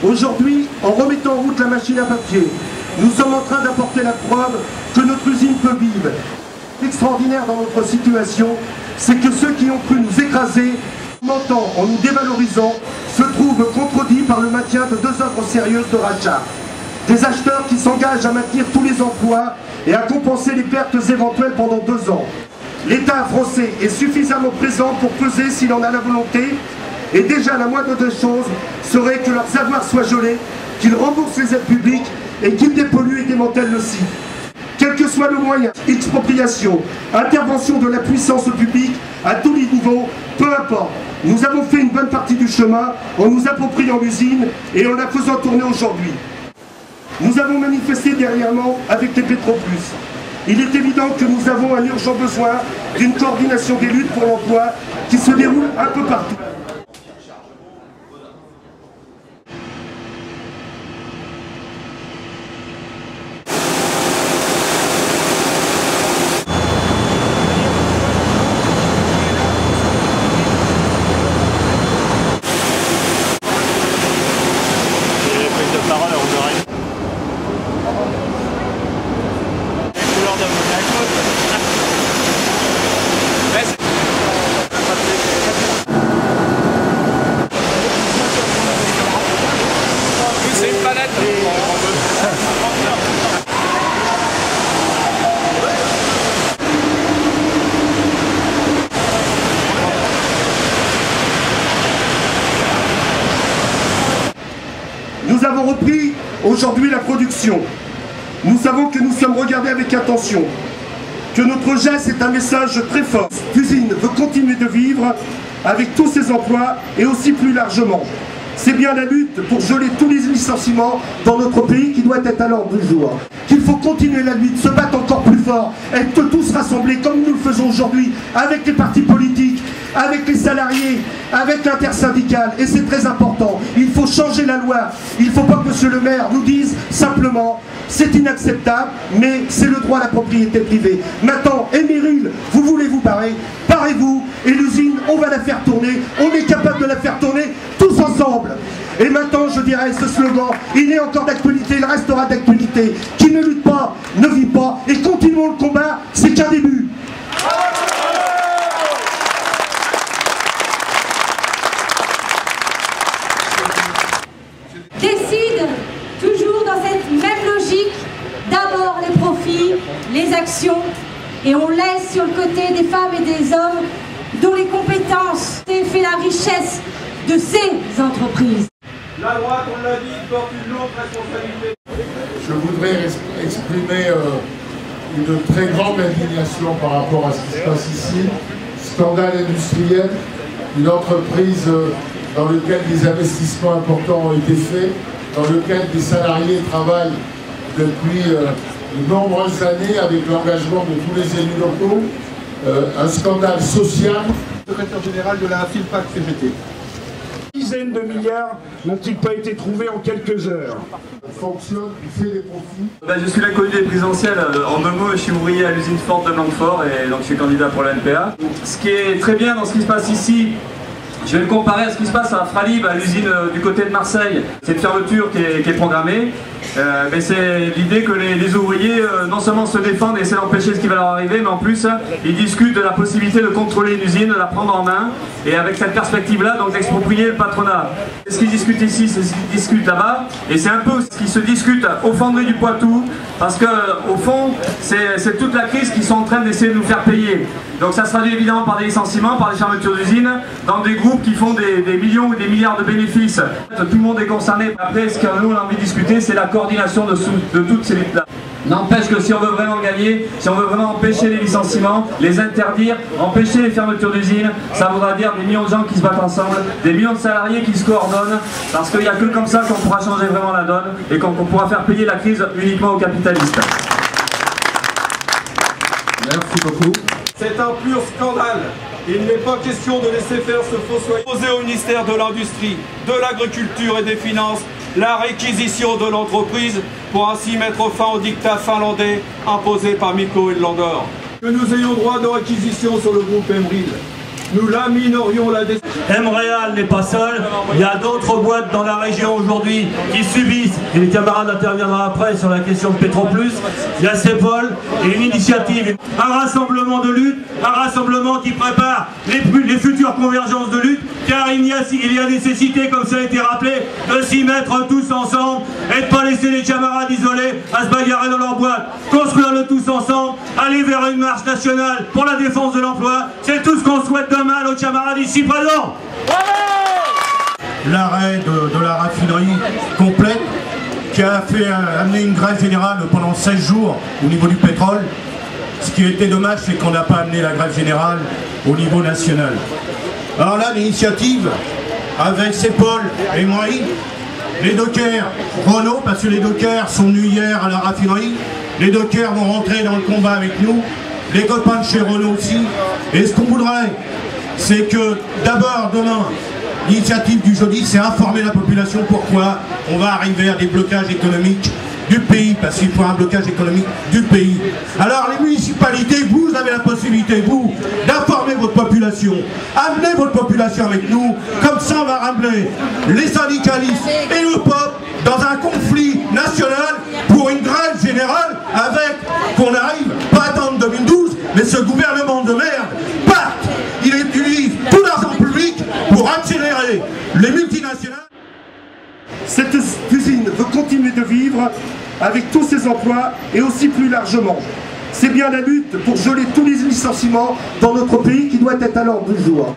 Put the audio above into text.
Aujourd'hui, en remettant en route la machine à papier, nous sommes en train d'apporter la preuve que notre usine peut vivre. L'extraordinaire dans notre situation, c'est que ceux qui ont cru nous écraser, mentant en nous dévalorisant, se trouvent contredits par le maintien de 2 œuvres sérieuses de rachat. Des acheteurs qui s'engagent à maintenir tous les emplois et à compenser les pertes éventuelles pendant 2 ans. L'État français est suffisamment présent pour peser s'il en a la volonté, et déjà la moindre des choses serait que leurs avoirs soient gelés, qu'ils remboursent les aides publiques et qu'ils dépolluent et démantèlent le site. Quel que soit le moyen, expropriation, intervention de la puissance publique à tous les niveaux, peu importe. Nous avons fait une bonne partie du chemin en nous appropriant l'usine et en la faisant tourner aujourd'hui. Nous avons manifesté dernièrement avec les Petroplus. Il est évident que nous avons un urgent besoin d'une coordination des luttes pour l'emploi qui se déroule un peu partout. C'est une palette. Nous avons repris aujourd'hui la production. Nous savons que nous sommes regardés avec attention, que notre geste est un message très fort. L'usine veut continuer de vivre avec tous ses emplois et aussi plus largement. C'est bien la lutte pour geler tous les licenciements dans notre pays qui doit être à l'ordre du jour. Qu'il faut continuer la lutte, se battre encore plus fort, être tous rassemblés comme nous le faisons aujourd'hui avec les partis politiques, avec les salariés, avec l'intersyndicale. Et c'est très important. Il faut changer la loi. Il ne faut pas que monsieur le maire nous dise simplement c'est inacceptable, mais c'est le droit à la propriété privée. Maintenant, Éméril, vous voulez vous barrer, barrez-vous, et l'usine, on va la faire tourner, on est capable de la faire tourner tous ensemble. Et maintenant, je dirais, ce slogan, il est encore d'actualité, il restera d'actualité. Qui ne lutte pas, ne vit pas, et continuons le combat, c'est qu'un début. Décide, toujours dans cette même logique, d'abord les profits, les actions, et on laisse sur le côté des femmes et des hommes dont les compétences fait la richesse de ces entreprises. La droite, on l'a dit, porte une lourde responsabilité. Je voudrais exprimer une très grande indignation par rapport à ce qui se passe ici. Scandale industriel, une entreprise dans laquelle des investissements importants ont été faits, dans lequel des salariés travaillent depuis de nombreuses années avec l'engagement de tous les élus locaux. Un scandale social. Secrétaire général de la FILPAC CGT. Dizaines de milliards n'ont-ils pas été trouvés en quelques heures? Fonctionne, il fait des profits. Je suis l'inconnu des présidentielles. En 2 mots, je suis ouvrier à l'usine Ford de Blanquefort et donc je suis candidat pour la NPA. Ce qui est très bien dans ce qui se passe ici, je vais le comparer à ce qui se passe à Fralib, à l'usine du côté de Marseille. C'est une fermeture qui est programmée, mais c'est l'idée que les ouvriers non seulement se défendent et essaient d'empêcher ce qui va leur arriver, mais en plus ils discutent de la possibilité de contrôler une usine, de la prendre en main, et avec cette perspective-là, donc d'exproprier le patronat. Ce qu'ils discutent ici, c'est ce qu'ils discutent là-bas, et c'est un peu ce qui se discute aux fonderies du Poitou, parce que au fond, c'est toute la crise qu'ils sont en train d'essayer de nous faire payer. Donc ça se traduit évidemment par des licenciements, par des fermetures d'usines, dans des groupes qui font des millions ou des milliards de bénéfices. Tout le monde est concerné. Après, ce que nous on a envie de discuter, c'est la coordination de toutes ces luttes-là. N'empêche que si on veut vraiment gagner, si on veut vraiment empêcher les licenciements, les interdire, empêcher les fermetures d'usines, ça voudra dire des millions de gens qui se battent ensemble, des millions de salariés qui se coordonnent, parce qu'il n'y a que comme ça qu'on pourra changer vraiment la donne et qu'on pourra faire payer la crise uniquement aux capitalistes. Merci beaucoup. C'est un pur scandale. Il n'est pas question de laisser faire ce fossoyeur. Poser au ministère de l'Industrie, de l'Agriculture et des Finances la réquisition de l'entreprise pour ainsi mettre fin au diktat finlandais imposé par Mikko et Landor. Que nous ayons droit de réquisition sur le groupe Éméril. nous laminerions la décision. MREAL n'est pas seul, il y a d'autres boîtes dans la région aujourd'hui qui subissent, et les camarades interviendront après sur la question de Petroplus. Il y a CEPOL et une initiative, un rassemblement de lutte, un rassemblement qui prépare les futures convergences de lutte, car il y a nécessité, comme ça a été rappelé, de s'y mettre tous ensemble et de ne pas laisser les camarades isolés à se bagarrer dans leur boîte. Construire le tous ensemble, aller vers une marche nationale pour la défense de l'emploi, c'est tout ce qu'on souhaite demain à nos camarades ici présents. L'arrêt de la raffinerie complète qui a fait amener une grève générale pendant 16 jours au niveau du pétrole. Ce qui était dommage, c'est qu'on n'a pas amené la grève générale au niveau national. Alors là, l'initiative avec CEPOL et moi, les dockers, Renault, parce que les dockers sont venus hier à la raffinerie, les dockers vont rentrer dans le combat avec nous, les copains de chez Renault aussi. Et ce qu'on voudrait, c'est que d'abord, demain, l'initiative du jeudi, c'est informer la population pourquoi on va arriver à des blocages économiques du pays, parce qu'il faut un blocage économique du pays. Alors les municipalités, vous avez la possibilité, vous, d'informer votre population. Amenez votre population avec nous, comme ça on va ramener les syndicalistes et le peuple dans un conflit national pour une grève générale avec, qu'on arrive, pas attendre 2012, mais ce gouvernement de merde parte. Il utilise tout l'argent public pour accélérer les multinationales. Cette usine veut continuer de vivre avec tous ses emplois et aussi plus largement. C'est bien la lutte pour geler tous les licenciements dans notre pays qui doit être à l'ordre du jour.